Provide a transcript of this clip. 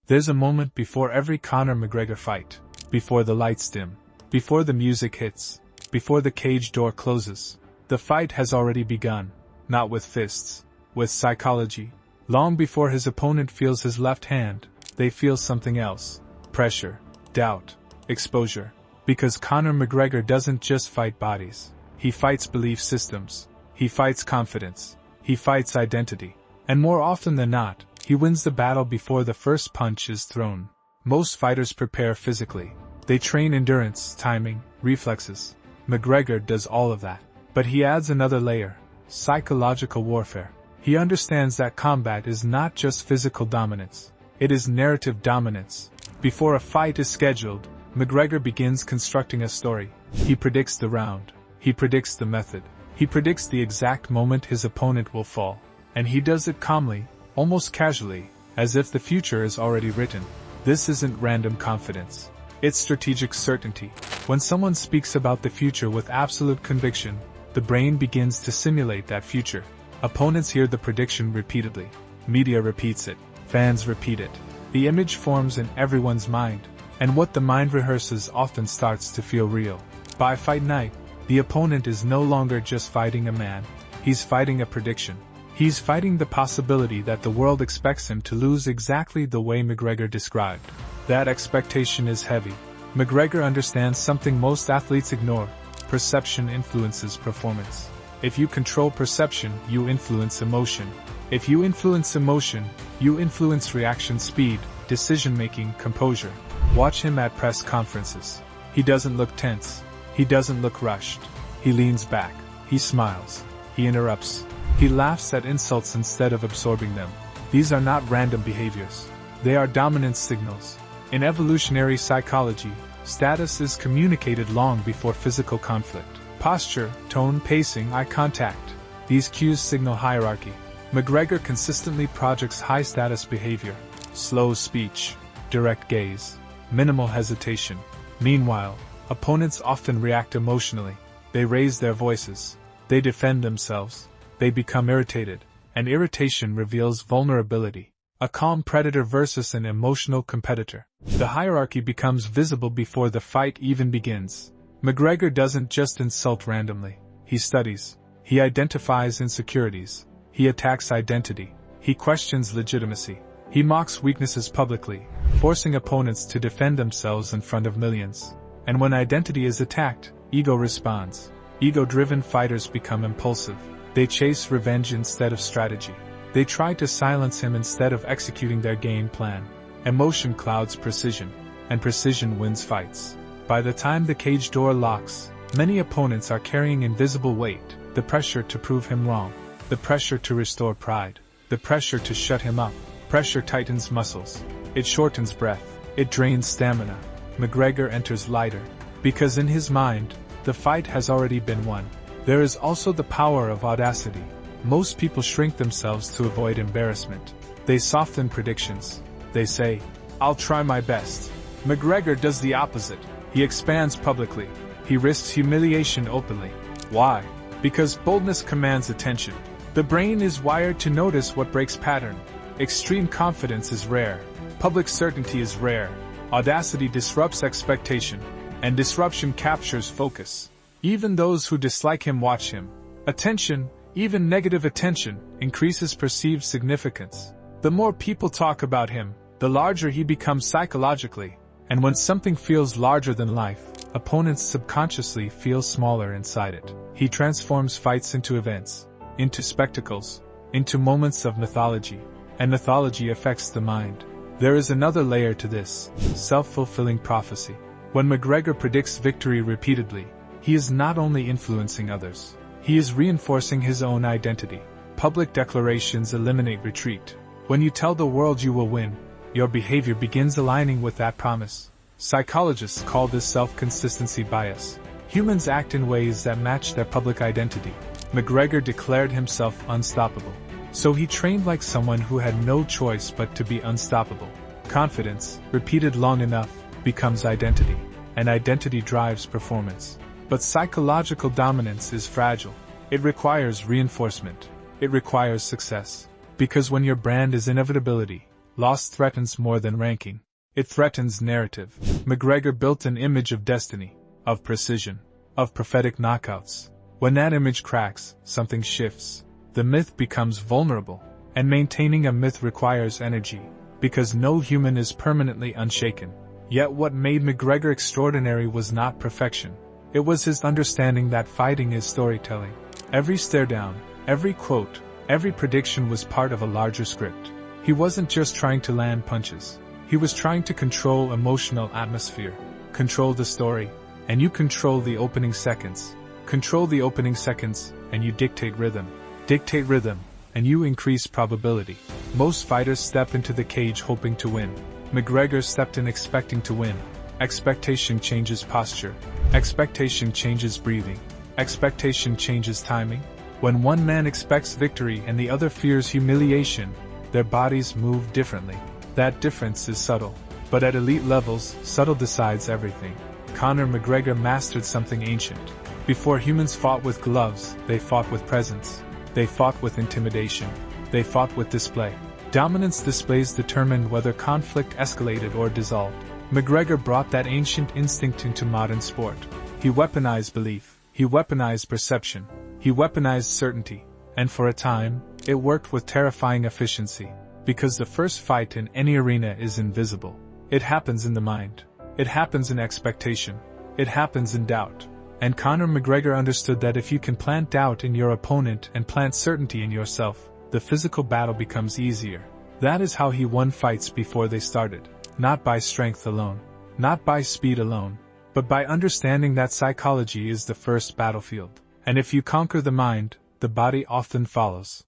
There's a moment before every Conor McGregor fight, before the lights dim, before the music hits, before the cage door closes. The fight has already begun, not with fists, with psychology. Long before his opponent feels his left hand, they feel something else: pressure, doubt, exposure. Because Conor McGregor doesn't just fight bodies, he fights belief systems, he fights confidence, he fights identity. And more often than not, he wins the battle before the first punch is thrown. Most fighters prepare physically. They train endurance, timing, reflexes. McGregor does all of that. But he adds another layer: psychological warfare. He understands that combat is not just physical dominance, it is narrative dominance. Before a fight is scheduled, McGregor begins constructing a story. He predicts the round. He predicts the method. He predicts the exact moment his opponent will fall. And he does it calmly, almost casually, as if the future is already written. This isn't random confidence. It's strategic certainty. When someone speaks about the future with absolute conviction, the brain begins to simulate that future. Opponents hear the prediction repeatedly. Media repeats it. Fans repeat it. The image forms in everyone's mind, and what the mind rehearses often starts to feel real. By fight night, the opponent is no longer just fighting a man, he's fighting a prediction. He's fighting the possibility that the world expects him to lose exactly the way McGregor described. That expectation is heavy. McGregor understands something most athletes ignore: perception influences performance. If you control perception, you influence emotion. If you influence emotion, you influence reaction speed, decision-making, composure. Watch him at press conferences. He doesn't look tense. He doesn't look rushed. He leans back. He smiles. He interrupts. He laughs at insults instead of absorbing them. These are not random behaviors. They are dominance signals. In evolutionary psychology, status is communicated long before physical conflict. Posture, tone, pacing, eye contact. These cues signal hierarchy. McGregor consistently projects high-status behavior: slow speech, direct gaze, minimal hesitation. Meanwhile, opponents often react emotionally. They raise their voices. They defend themselves. They become irritated, and irritation reveals vulnerability. A calm predator versus an emotional competitor. The hierarchy becomes visible before the fight even begins. McGregor doesn't just insult randomly. He studies. He identifies insecurities. He attacks identity. He questions legitimacy. He mocks weaknesses publicly, forcing opponents to defend themselves in front of millions. And when identity is attacked, ego responds. Ego-driven fighters become impulsive. They chase revenge instead of strategy. They try to silence him instead of executing their game plan. Emotion clouds precision, and precision wins fights. By the time the cage door locks, many opponents are carrying invisible weight: the pressure to prove him wrong, the pressure to restore pride, the pressure to shut him up. Pressure tightens muscles. It shortens breath. It drains stamina. McGregor enters lighter, because in his mind, the fight has already been won. There is also the power of audacity. Most people shrink themselves to avoid embarrassment. They soften predictions. They say, "I'll try my best." McGregor does the opposite. He expands publicly. He risks humiliation openly. Why? Because boldness commands attention. The brain is wired to notice what breaks pattern. Extreme confidence is rare. Public certainty is rare. Audacity disrupts expectation, and disruption captures focus. Even those who dislike him watch him. Attention, even negative attention, increases perceived significance. The more people talk about him, the larger he becomes psychologically. And when something feels larger than life, opponents subconsciously feel smaller inside it. He transforms fights into events, into spectacles, into moments of mythology. And mythology affects the mind. There is another layer to this: self-fulfilling prophecy. When McGregor predicts victory repeatedly, he is not only influencing others, he is reinforcing his own identity. Public declarations eliminate retreat. When you tell the world you will win, your behavior begins aligning with that promise. Psychologists call this self-consistency bias. Humans act in ways that match their public identity. McGregor declared himself unstoppable. So he trained like someone who had no choice but to be unstoppable. Confidence, repeated long enough, becomes identity, and identity drives performance. But psychological dominance is fragile. It requires reinforcement. It requires success. Because when your brand is inevitability, Loss threatens more than ranking. It threatens narrative. McGregor built an image of destiny, of precision, of prophetic knockouts. When that image cracks, something shifts. The myth becomes vulnerable. And maintaining a myth requires energy, because no human is permanently unshaken. Yet what made McGregor extraordinary was not perfection. It was his understanding that fighting is storytelling. Every stare down, every quote, every prediction was part of a larger script. He wasn't just trying to land punches. He was trying to control emotional atmosphere, control the story, and you control the opening seconds. Control the opening seconds, and you dictate rhythm. Dictate rhythm, and you increase probability. Most fighters step into the cage hoping to win. McGregor stepped in expecting to win. Expectation changes posture. Expectation changes breathing. Expectation changes timing. When one man expects victory and the other fears humiliation, their bodies move differently. That difference is subtle. But at elite levels, subtle decides everything. Conor McGregor mastered something ancient. Before humans fought with gloves, they fought with presence. They fought with intimidation. They fought with display. Dominance displays determined whether conflict escalated or dissolved. McGregor brought that ancient instinct into modern sport. He weaponized belief. He weaponized perception. He weaponized certainty. And for a time, it worked with terrifying efficiency. Because the first fight in any arena is invisible. It happens in the mind. It happens in expectation. It happens in doubt. And Conor McGregor understood that if you can plant doubt in your opponent and plant certainty in yourself, the physical battle becomes easier. That is how he won fights before they started. Not by strength alone. Not by speed alone. But by understanding that psychology is the first battlefield. And if you conquer the mind, the body often follows.